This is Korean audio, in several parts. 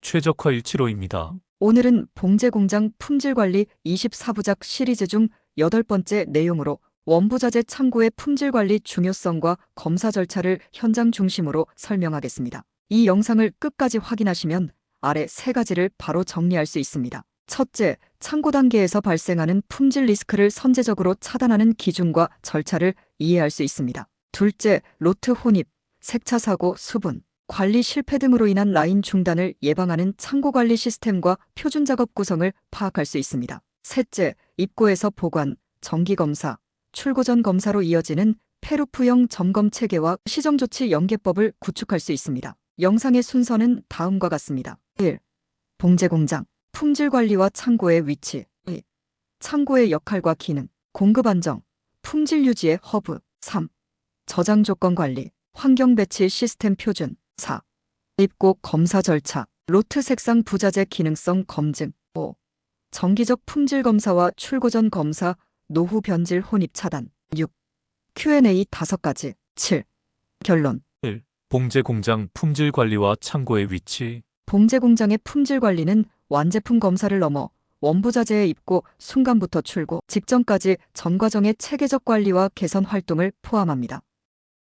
최적화 일치로입니다. 오늘은 봉제공장 품질관리 24부작 시리즈 중 8번째 내용으로 원부자재 창고의 품질관리 중요성과 검사 절차를 현장 중심으로 설명하겠습니다. 이 영상을 끝까지 확인하시면 아래 3가지를 바로 정리할 수 있습니다. 첫째, 창고 단계에서 발생하는 품질 리스크를 선제적으로 차단하는 기준과 절차를 이해할 수 있습니다. 둘째, 로트 혼입, 색차 사고, 수분, 관리 실패 등으로 인한 라인 중단을 예방하는 창고 관리 시스템과 표준 작업 구성을 파악할 수 있습니다. 셋째, 입고에서 보관, 정기 검사, 출고 전 검사로 이어지는 페루프형 점검 체계와 시정조치 연계법을 구축할 수 있습니다. 영상의 순서는 다음과 같습니다. 1. 봉제공장, 품질관리와 창고의 위치. 2. 창고의 역할과 기능, 공급 안정, 품질 유지의 허브. 3. 저장 조건 관리, 환경 배치 시스템 표준. 4. 입고 검사 절차, 로트 색상 부자재 기능성 검증. 5. 정기적 품질 검사와 출고 전 검사, 노후 변질 혼입 차단. 6. Q&A 5가지. 7. 결론. 1. 봉제 공장 품질 관리와 창고의 위치. 봉제 공장의 품질 관리는 완제품 검사를 넘어 원부자재의 입고 순간부터 출고 직전까지 전 과정의 체계적 관리와 개선 활동을 포함합니다.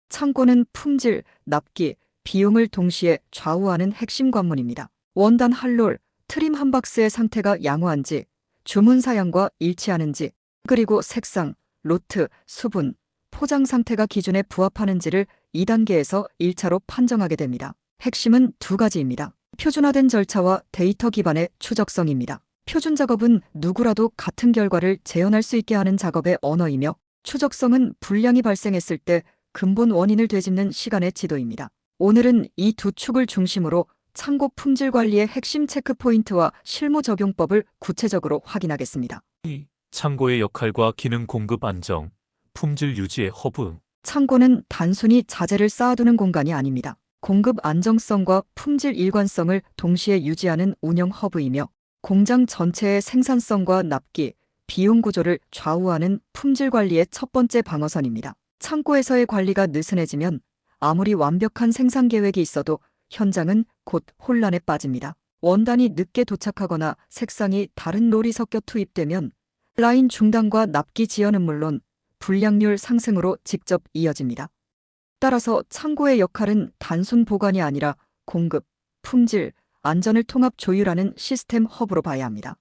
창고는 품질, 납기, 비용을 동시에 좌우하는 핵심 관문입니다. 원단 한 롤, 트림 한 박스의 상태가 양호한지, 주문 사양과 일치하는지, 그리고 색상, 로트, 수분, 포장 상태가 기준에 부합하는지를 2단계에서 1차로 판정하게 됩니다. 핵심은 2가지입니다. 표준화된 절차와 데이터 기반의 추적성입니다. 표준 작업은 누구라도 같은 결과를 재현할 수 있게 하는 작업의 언어이며, 추적성은 불량이 발생했을 때 근본 원인을 되짚는 시간의 지도입니다. 오늘은 이 2축을 중심으로 창고 품질 관리의 핵심 체크 포인트와 실무 적용법을 구체적으로 확인하겠습니다. 2. 창고의 역할과 기능 공급 안정, 품질 유지의 허브. 창고는 단순히 자재를 쌓아두는 공간이 아닙니다. 공급 안정성과 품질 일관성을 동시에 유지하는 운영 허브이며 공장 전체의 생산성과 납기, 비용 구조를 좌우하는 품질 관리의 첫 번째 방어선입니다. 창고에서의 관리가 느슨해지면 아무리 완벽한 생산 계획이 있어도 현장은 곧 혼란에 빠집니다. 원단이 늦게 도착하거나 색상이 다른 롤이 섞여 투입되면 라인 중단과 납기 지연은 물론 불량률 상승으로 직접 이어집니다. 따라서 창고의 역할은 단순 보관이 아니라 공급, 품질, 안전을 통합 조율하는 시스템 허브로 봐야 합니다.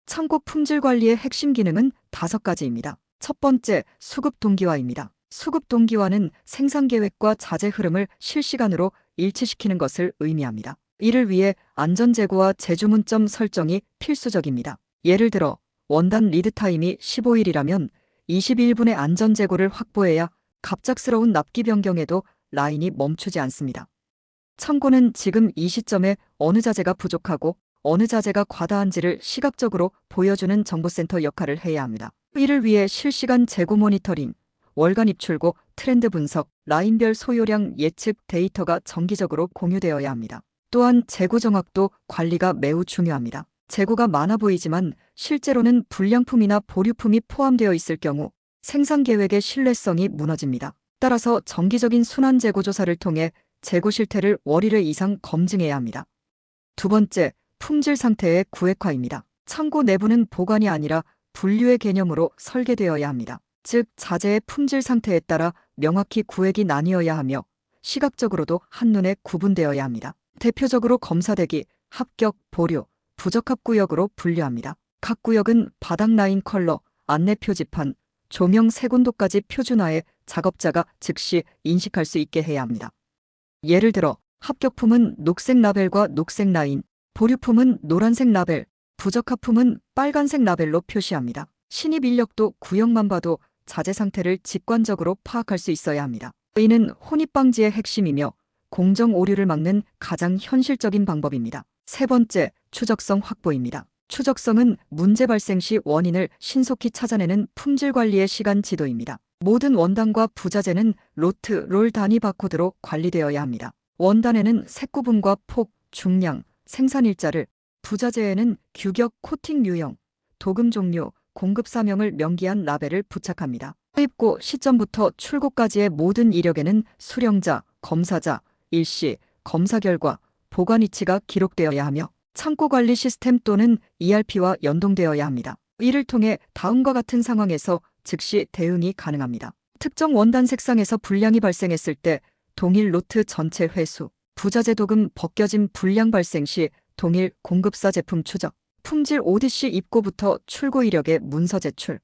창고 품질 관리의 핵심 기능은 5가지입니다. 첫 번째, 수급 동기화입니다. 수급 동기화는 생산 계획과 자재 흐름을 실시간으로 일치시키는 것을 의미합니다. 이를 위해 안전 재고와 재주문점 설정이 필수적입니다. 예를 들어 원단 리드타임이 15일이라면 21분의 안전 재고를 확보해야 갑작스러운 납기 변경에도 라인이 멈추지 않습니다. 창고는 지금 이 시점에 어느 자재가 부족하고 어느 자재가 과다한지를 시각적으로 보여주는 정보센터 역할을 해야 합니다. 이를 위해 실시간 재고 모니터링, 월간 입출고, 트렌드 분석, 라인별 소요량 예측 데이터가 정기적으로 공유되어야 합니다. 또한 재고 정확도 관리가 매우 중요합니다. 재고가 많아 보이지만 실제로는 불량품이나 보류품이 포함되어 있을 경우 생산 계획의 신뢰성이 무너집니다. 따라서 정기적인 순환 재고 조사를 통해 재고 실태를 월 1회 이상 검증해야 합니다. 두 번째, 품질 상태의 구획화입니다. 창고 내부는 보관이 아니라 분류의 개념으로 설계되어야 합니다. 즉, 자재의 품질 상태에 따라 명확히 구획이 나뉘어야 하며 시각적으로도 한눈에 구분되어야 합니다. 대표적으로 검사대기, 합격, 보류, 부적합 구역으로 분류합니다. 각 구역은 바닥 라인 컬러, 안내 표지판, 조명 색온도까지 표준화해 작업자가 즉시 인식할 수 있게 해야 합니다. 예를 들어 합격품은 녹색 라벨과 녹색 라인, 보류품은 노란색 라벨, 부적합품은 빨간색 라벨로 표시합니다. 신입 인력도 구역만 봐도 자재 상태를 직관적으로 파악할 수 있어야 합니다. 이는 혼입 방지의 핵심이며 공정 오류를 막는 가장 현실적인 방법입니다. 세 번째, 추적성 확보입니다. 추적성은 문제 발생 시 원인을 신속히 찾아내는 품질 관리의 시간 지도입니다. 모든 원단과 부자재는 로트, 롤 단위 바코드로 관리되어야 합니다. 원단에는 색 구분과 폭, 중량, 생산 일자를, 부자재에는 규격, 코팅 유형, 도금 종류, 공급 사명을 명기한 라벨을 부착합니다. 입고 시점부터 출고까지의 모든 이력에는 수령자, 검사자, 일시, 검사 결과, 보관 위치가 기록되어야 하며 창고 관리 시스템 또는 ERP와 연동되어야 합니다. 이를 통해 다음과 같은 상황에서 즉시 대응이 가능합니다. 특정 원단 색상에서 불량이 발생했을 때 동일 로트 전체 회수, 부자재 도금 벗겨짐 불량 발생 시 동일 공급사 제품 추적, 품질 ODC 입고부터 출고 이력의 문서 제출.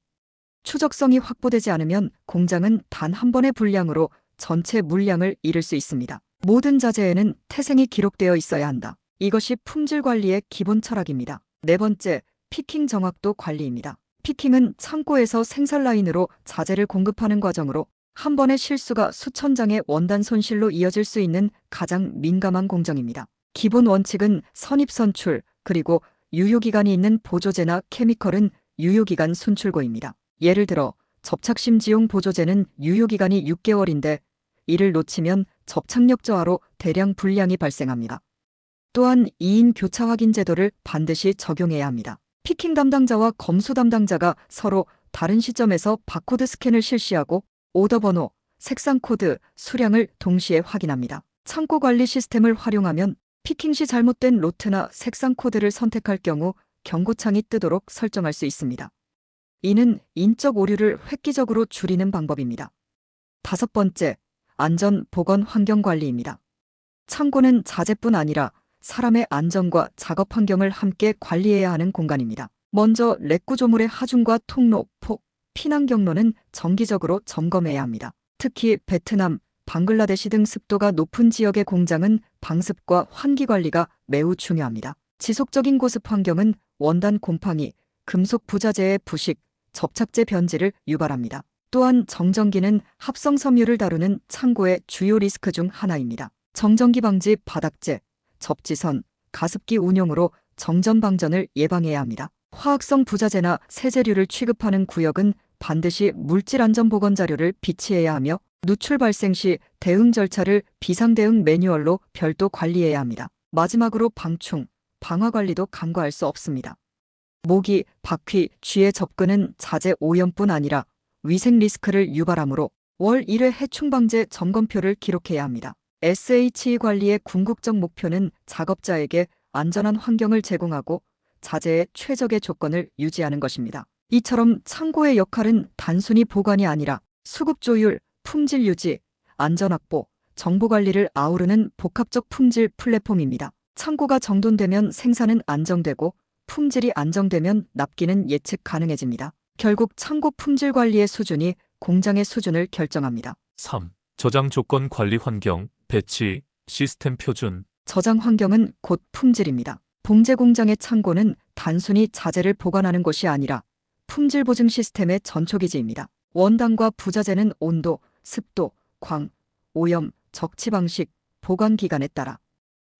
추적성이 확보되지 않으면 공장은 단 한 번의 불량으로 전체 물량을 잃을 수 있습니다. 모든 자재에는 태생이 기록되어 있어야 한다. 이것이 품질 관리의 기본 철학입니다. 네 번째, 피킹 정확도 관리입니다. 피킹은 창고에서 생산 라인으로 자재를 공급하는 과정으로 한 번의 실수가 수천 장의 원단 손실로 이어질 수 있는 가장 민감한 공정입니다. 기본 원칙은 선입선출, 그리고 유효기간이 있는 보조제나 케미컬은 유효기간 순출고입니다. 예를 들어 접착심지용 보조제는 유효기간이 6개월인데 이를 놓치면 접착력 저하로 대량 불량이 발생합니다. 또한 2인 교차 확인 제도를 반드시 적용해야 합니다. 피킹 담당자와 검수 담당자가 서로 다른 시점에서 바코드 스캔을 실시하고 오더 번호, 색상 코드, 수량을 동시에 확인합니다. 창고 관리 시스템을 활용하면 피킹 시 잘못된 로트나 색상 코드를 선택할 경우 경고창이 뜨도록 설정할 수 있습니다. 이는 인적 오류를 획기적으로 줄이는 방법입니다. 다섯 번째, 안전 보건 환경 관리입니다. 창고는 자재뿐 아니라 사람의 안전과 작업 환경을 함께 관리해야 하는 공간입니다. 먼저 렉 구조물의 하중과 통로, 폭, 피난 경로는 정기적으로 점검해야 합니다. 특히 베트남, 방글라데시 등 습도가 높은 지역의 공장은 방습과 환기 관리가 매우 중요합니다. 지속적인 고습 환경은 원단 곰팡이, 금속 부자재의 부식, 접착제 변질을 유발합니다. 또한 정전기는 합성 섬유를 다루는 창고의 주요 리스크 중 하나입니다. 정전기 방지 바닥재, 접지선, 가습기 운용으로 정전 방전을 예방해야 합니다. 화학성 부자재나 세제류를 취급하는 구역은 반드시 물질안전보건 자료를 비치해야 하며 누출 발생 시 대응 절차를 비상대응 매뉴얼로 별도 관리해야 합니다. 마지막으로 방충, 방화 관리도 간과할 수 없습니다. 모기, 바퀴, 쥐의 접근은 자재 오염뿐 아니라 위생 리스크를 유발하므로 월 1회 해충 방제 점검표를 기록해야 합니다. SHE 관리의 궁극적 목표는 작업자에게 안전한 환경을 제공하고 자재의 최적의 조건을 유지하는 것입니다. 이처럼 창고의 역할은 단순히 보관이 아니라 수급 조율, 품질 유지, 안전 확보, 정보 관리를 아우르는 복합적 품질 플랫폼입니다. 창고가 정돈되면 생산은 안정되고 품질이 안정되면 납기는 예측 가능해집니다. 결국 창고 품질 관리의 수준이 공장의 수준을 결정합니다. 3. 저장 조건 관리 환경, 배치, 시스템 표준. 저장 환경은 곧 품질입니다. 봉제 공장의 창고는 단순히 자재를 보관하는 곳이 아니라 품질 보증 시스템의 전초기지입니다. 원단과 부자재는 온도, 습도, 광, 오염, 적치 방식, 보관 기간에 따라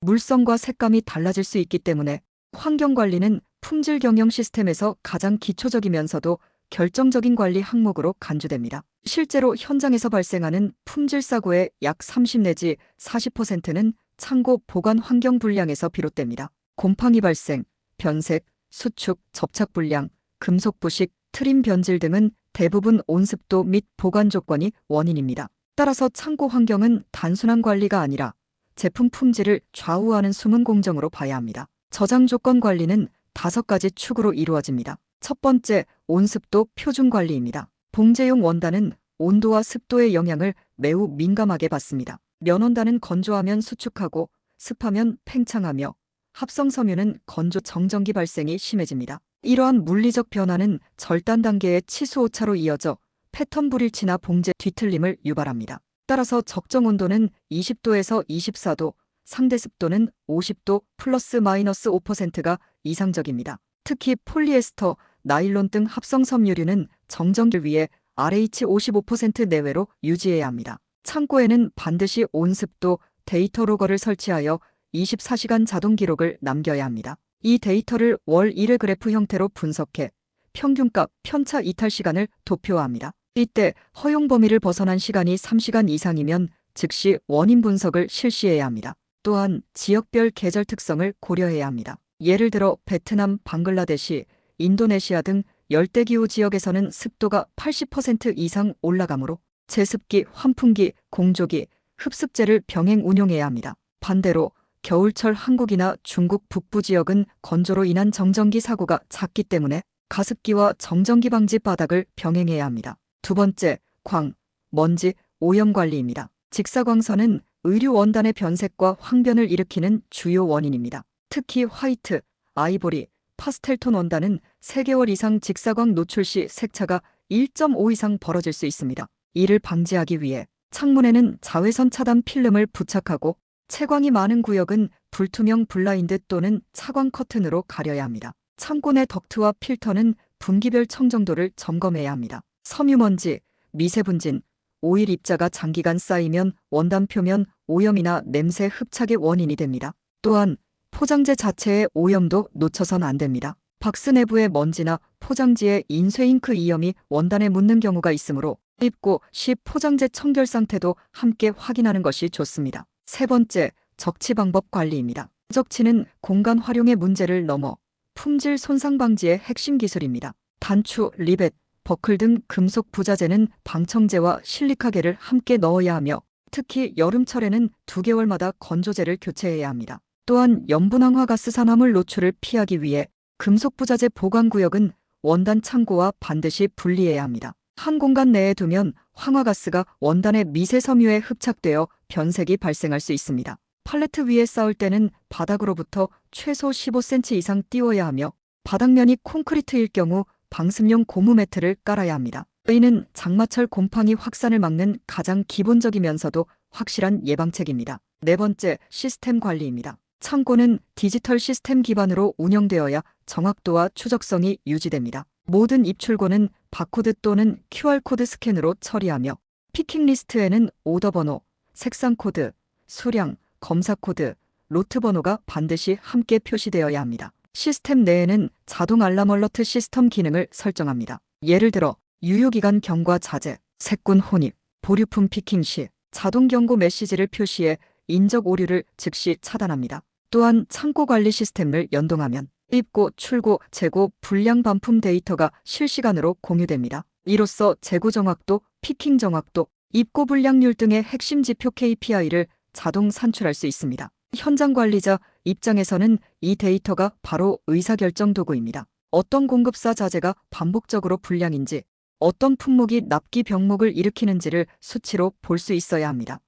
물성과 색감이 달라질 수 있기 때문에 환경 관리는 품질 경영 시스템에서 가장 기초적이면서도 결정적인 관리 항목으로 간주됩니다. 실제로 현장에서 발생하는 품질 사고의 약 30 내지 40%는 창고 보관 환경 불량에서 비롯됩니다. 곰팡이 발생, 변색, 수축, 접착 불량, 금속 부식, 트림 변질 등은 대부분 온습도 및 보관 조건이 원인입니다. 따라서 창고 환경은 단순한 관리가 아니라 제품 품질을 좌우하는 숨은 공정으로 봐야 합니다. 저장 조건 관리는 5가지 축으로 이루어집니다. 첫 번째, 온습도 표준 관리입니다. 봉제용 원단은 온도와 습도의 영향을 매우 민감하게 받습니다. 면원단은 건조하면 수축하고 습하면 팽창하며 합성 섬유는 건조 정전기 발생이 심해집니다. 이러한 물리적 변화는 절단 단계의 치수 오차로 이어져 패턴 불일치나 봉제 뒤틀림을 유발합니다. 따라서 적정 온도는 20도에서 24도, 상대 습도는 50도 플러스 마이너스 5%가 이상적입니다. 특히 폴리에스터, 나일론 등 합성 섬유류는 정전기를 위해 RH 55% 내외로 유지해야 합니다. 창고에는 반드시 온습도 데이터 로거를 설치하여 24시간 자동 기록을 남겨야 합니다. 이 데이터를 월 1회 그래프 형태로 분석해 평균값, 편차 이탈 시간을 도표화합니다. 이때 허용 범위를 벗어난 시간이 3시간 이상이면 즉시 원인 분석을 실시해야 합니다. 또한 지역별 계절 특성을 고려해야 합니다. 예를 들어 베트남, 방글라데시, 인도네시아 등 열대기후 지역에서는 습도가 80% 이상 올라가므로 제습기, 환풍기, 공조기, 흡습제를 병행 운용해야 합니다. 반대로 겨울철 한국이나 중국 북부 지역은 건조로 인한 정전기 사고가 잦기 때문에 가습기와 정전기 방지 바닥을 병행해야 합니다. 두 번째, 광, 먼지, 오염 관리입니다. 직사광선은 의류 원단의 변색과 황변을 일으키는 주요 원인입니다. 특히 화이트, 아이보리, 파스텔톤 원단은 3개월 이상 직사광 노출 시 색차가 1.5 이상 벌어질 수 있습니다. 이를 방지하기 위해 창문에는 자외선 차단 필름을 부착하고 채광이 많은 구역은 불투명 블라인드 또는 차광 커튼으로 가려야 합니다. 창고 내 덕트와 필터는 분기별 청정도를 점검해야 합니다. 섬유먼지, 미세분진, 오일 입자가 장기간 쌓이면 원단 표면 오염이나 냄새 흡착의 원인이 됩니다. 또한 포장재 자체의 오염도 놓쳐선 안 됩니다. 박스 내부의 먼지나 포장지의 인쇄잉크 이염이 원단에 묻는 경우가 있으므로 입고 시 포장재 청결 상태도 함께 확인하는 것이 좋습니다. 세 번째, 적치 방법 관리입니다. 적치는 공간 활용의 문제를 넘어 품질 손상 방지의 핵심 기술입니다. 단추, 리벳, 버클 등 금속 부자재는 방청제와 실리카겔을 함께 넣어야 하며 특히 여름철에는 2개월마다 건조제를 교체해야 합니다. 또한 염분황화가스 산화물 노출을 피하기 위해 금속 부자재 보관 구역은 원단 창고와 반드시 분리해야 합니다. 한 공간 내에 두면 황화가스가 원단의 미세 섬유에 흡착되어 변색이 발생할 수 있습니다. 팔레트 위에 쌓을 때는 바닥으로부터 최소 15cm 이상 띄워야 하며 바닥면이 콘크리트일 경우 방습용 고무 매트를 깔아야 합니다. 이는 장마철 곰팡이 확산을 막는 가장 기본적이면서도 확실한 예방책입니다. 네 번째, 시스템 관리입니다. 창고는 디지털 시스템 기반으로 운영되어야 정확도와 추적성이 유지됩니다. 모든 입출고는 바코드 또는 QR코드 스캔으로 처리하며 피킹 리스트에는 오더 번호, 색상 코드, 수량, 검사 코드, 로트 번호가 반드시 함께 표시되어야 합니다. 시스템 내에는 자동 알람 얼러트 시스템 기능을 설정합니다. 예를 들어 유효기간 경과 자제, 색군 혼입, 보류품 피킹 시 자동 경고 메시지를 표시해 인적 오류를 즉시 차단합니다. 또한 창고 관리 시스템을 연동하면 입고, 출고, 재고, 불량 반품 데이터가 실시간으로 공유됩니다. 이로써 재고 정확도, 피킹 정확도, 입고 불량률 등의 핵심 지표 KPI를 자동 산출할 수 있습니다. 현장 관리자 입장에서는 이 데이터가 바로 의사결정 도구입니다. 어떤 공급사 자재가 반복적으로 불량인지, 어떤 품목이 납기 병목을 일으키는지를 수치로 볼 수 있어야 합니다.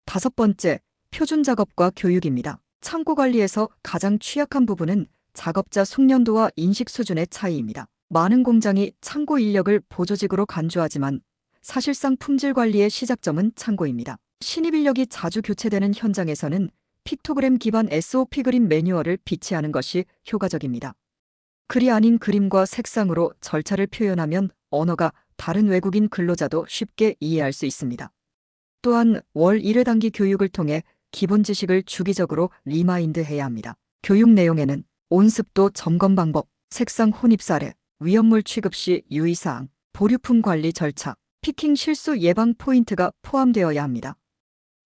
다섯 번째, 표준 작업과 교육입니다. 창고 관리에서 가장 취약한 부분은 작업자 숙련도와 인식 수준의 차이입니다. 많은 공장이 창고 인력을 보조직으로 간주하지만 사실상 품질 관리의 시작점은 창고입니다. 신입 인력이 자주 교체되는 현장에서는 픽토그램 기반 SOP 그림 매뉴얼을 비치하는 것이 효과적입니다. 글이 아닌 그림과 색상으로 절차를 표현하면 언어가 다른 외국인 근로자도 쉽게 이해할 수 있습니다. 또한 월 1회 단기 교육을 통해 기본 지식을 주기적으로 리마인드해야 합니다. 교육 내용에는 온습도 점검 방법, 색상 혼입 사례, 위험물 취급 시 유의사항, 보류품 관리 절차, 피킹 실수 예방 포인트가 포함되어야 합니다.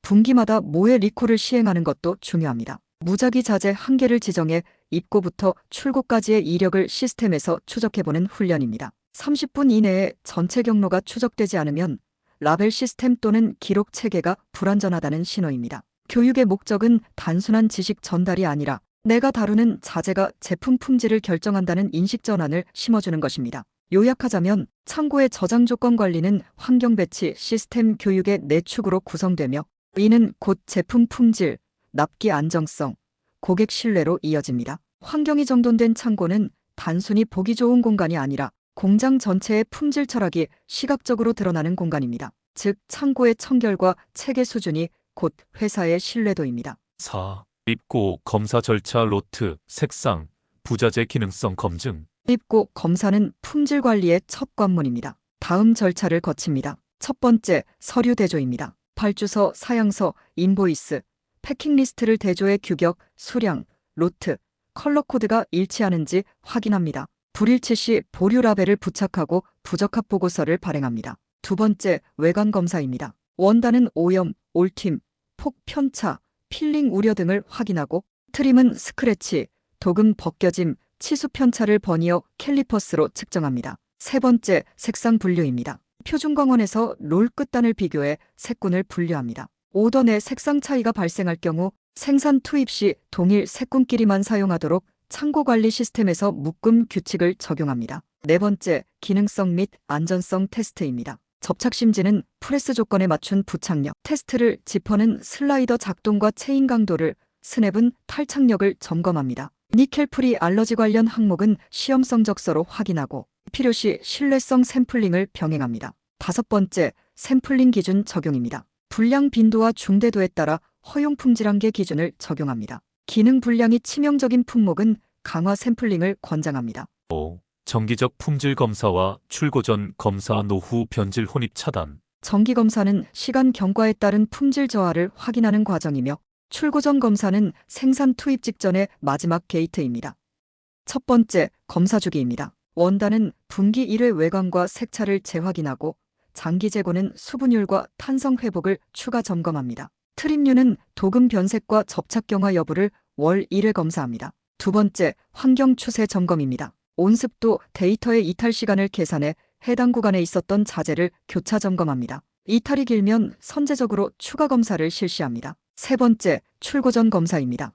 분기마다 모해 리콜을 시행하는 것도 중요합니다. 무작위 자재 한계를 지정해 입고부터 출고까지의 이력을 시스템에서 추적해보는 훈련입니다. 30분 이내에 전체 경로가 추적되지 않으면 라벨 시스템 또는 기록 체계가 불완전하다는 신호입니다. 교육의 목적은 단순한 지식 전달이 아니라 내가 다루는 자재가 제품 품질을 결정한다는 인식 전환을 심어주는 것입니다. 요약하자면 창고의 저장 조건 관리는 환경 배치, 시스템 교육의 4축으로 구성되며 이는 곧 제품 품질, 납기 안정성, 고객 신뢰로 이어집니다. 환경이 정돈된 창고는 단순히 보기 좋은 공간이 아니라 공장 전체의 품질 철학이 시각적으로 드러나는 공간입니다. 즉 창고의 청결과 체계 수준이 곧 회사의 신뢰도입니다. 4. 입고 검사 절차 로트, 색상, 부자재 기능성 검증. 입고 검사는 품질 관리의 첫 관문입니다. 다음 절차를 거칩니다. 첫 번째, 서류 대조입니다. 발주서, 사양서, 인보이스, 패킹 리스트를 대조해 규격, 수량, 로트, 컬러 코드가 일치하는지 확인합니다. 불일치 시 보류 라벨을 부착하고 부적합 보고서를 발행합니다. 두 번째, 외관 검사입니다. 원단은 오염, 올팀, 폭 편차, 필링 우려 등을 확인하고 트림은 스크래치, 도금 벗겨짐, 치수 편차를 버니어 캘리퍼스로 측정합니다. 세 번째, 색상 분류입니다. 표준 광원에서 롤 끝단을 비교해 색군을 분류합니다. 오더 내 색상 차이가 발생할 경우 생산 투입 시 동일 색군끼리만 사용하도록 창고 관리 시스템에서 묶음 규칙을 적용합니다. 네 번째, 기능성 및 안전성 테스트입니다. 접착 심지는 프레스 조건에 맞춘 부착력, 테스트를 지퍼는 슬라이더 작동과 체인 강도를, 스냅은 탈착력을 점검합니다. 니켈 프리 알러지 관련 항목은 시험 성적서로 확인하고 필요시 신뢰성 샘플링을 병행합니다. 다섯 번째, 샘플링 기준 적용입니다. 불량 빈도와 중대도에 따라 허용 품질 한계 기준을 적용합니다. 기능 불량이 치명적인 품목은 강화 샘플링을 권장합니다. 5. 정기적 품질 검사와 출고 전 검사 노후 변질 혼입 차단. 정기 검사는 시간 경과에 따른 품질 저하를 확인하는 과정이며 출고 전 검사는 생산 투입 직전의 마지막 게이트입니다. 첫 번째, 검사 주기입니다. 원단은 분기 1회 외관과 색차를 재확인하고 장기 재고는 수분율과 탄성 회복을 추가 점검합니다. 트림류는 도금 변색과 접착 경화 여부를 월 1회 검사합니다. 두 번째, 환경 추세 점검입니다. 온습도 데이터의 이탈 시간을 계산해 해당 구간에 있었던 자재를 교차 점검합니다. 이탈이 길면 선제적으로 추가 검사를 실시합니다. 세 번째, 출고 전 검사입니다.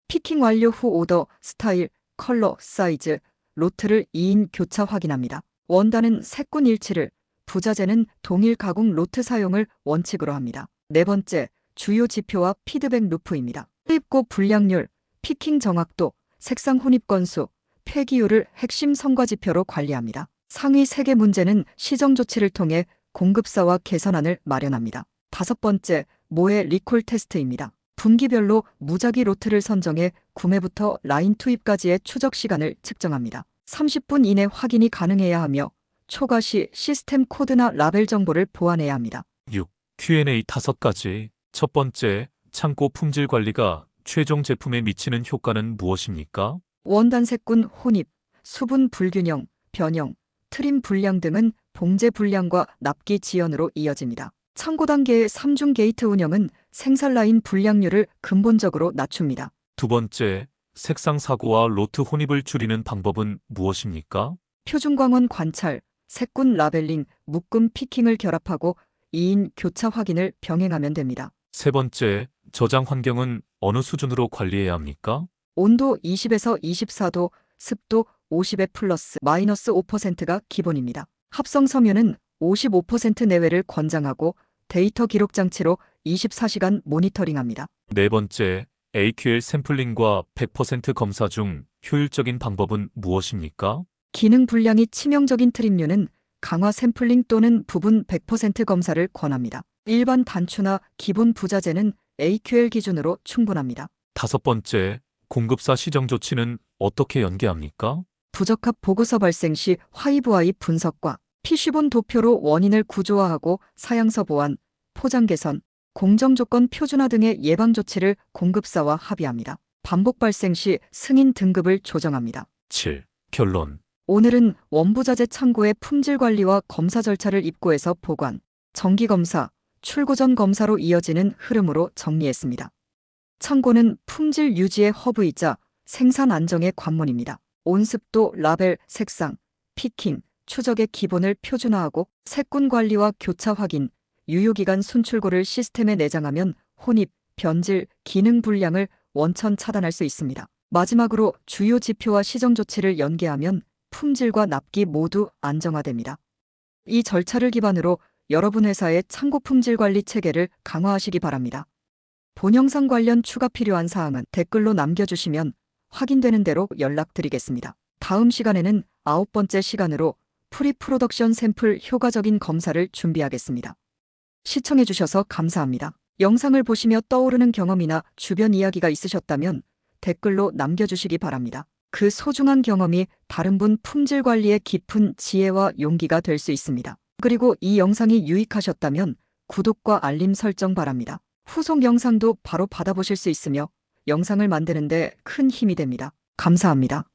피킹 완료 후 오더, 스타일, 컬러, 사이즈, 로트를 2인 교차 확인합니다. 원단은 색군 일치를, 부자재는 동일 가공 로트 사용을 원칙으로 합니다. 네 번째, 주요 지표와 피드백 루프입니다. 투입고 불량률, 피킹 정확도, 색상 혼입 건수, 폐기율을 핵심 성과 지표로 관리합니다. 상위 3개 문제는 시정 조치를 통해 공급사와 개선안을 마련합니다. 다섯 번째, 모해 리콜 테스트입니다. 분기별로 무작위 로트를 선정해 구매부터 라인 투입까지의 추적 시간을 측정합니다. 30분 이내 확인이 가능해야 하며 초과 시 시스템 코드나 라벨 정보를 보완해야 합니다. 6. Q&A 5가지. 첫 번째, 창고 품질 관리가 최종 제품에 미치는 효과는 무엇입니까? 원단 색군 혼입, 수분 불균형, 변형, 트림 불량 등은 봉제 불량과 납기 지연으로 이어집니다. 창고 단계의 3중 게이트 운영은 생산 라인 불량률을 근본적으로 낮춥니다. 두 번째, 색상 사고와 로트 혼입을 줄이는 방법은 무엇입니까? 표준광원 관찰, 색군 라벨링, 묶음 피킹을 결합하고 2인 교차 확인을 병행하면 됩니다. 세 번째, 저장 환경은 어느 수준으로 관리해야 합니까? 온도 20에서 24도, 습도 50에 플러스 마이너스 5%가 기본입니다. 합성 섬유는 55% 내외를 권장하고 데이터 기록 장치로 24시간 모니터링합니다. 네 번째, AQL 샘플링과 100% 검사 중 효율적인 방법은 무엇입니까? 기능 불량이 치명적인 트림류는 강화 샘플링 또는 부분 100% 검사를 권합니다. 일반 단추나 기본 부자재는 AQL 기준으로 충분합니다. 다섯 번째, 공급사 시정 조치는 어떻게 연계합니까? 부적합 보고서 발생 시 화이브와이 분석과 피쉬본 도표로 원인을 구조화하고 사양서 보완, 포장 개선, 공정 조건 표준화 등의 예방 조치를 공급사와 합의합니다. 반복 발생 시 승인 등급을 조정합니다. 7. 결론. 오늘은 원부자재 창고의 품질 관리와 검사 절차를 입고해서 보관, 정기 검사, 출고 전 검사로 이어지는 흐름으로 정리했습니다. 창고는 품질 유지의 허브이자 생산 안정의 관문입니다. 온습도, 라벨, 색상, 피킹, 추적의 기본을 표준화하고 색군 관리와 교차 확인, 유효기간 순출고를 시스템에 내장하면 혼입, 변질, 기능 불량을 원천 차단할 수 있습니다. 마지막으로 주요 지표와 시정 조치를 연계하면 품질과 납기 모두 안정화됩니다. 이 절차를 기반으로 여러분 회사의 창고 품질 관리 체계를 강화하시기 바랍니다. 본 영상 관련 추가 필요한 사항은 댓글로 남겨주시면 확인되는 대로 연락드리겠습니다. 다음 시간에는 9번째 시간으로 프리 프로덕션 샘플 효과적인 검사를 준비하겠습니다. 시청해주셔서 감사합니다. 영상을 보시며 떠오르는 경험이나 주변 이야기가 있으셨다면 댓글로 남겨주시기 바랍니다. 그 소중한 경험이 다른 분 품질 관리의 깊은 지혜와 용기가 될 수 있습니다. 그리고 이 영상이 유익하셨다면 구독과 알림 설정 바랍니다. 후속 영상도 바로 받아보실 수 있으며 영상을 만드는데 큰 힘이 됩니다. 감사합니다.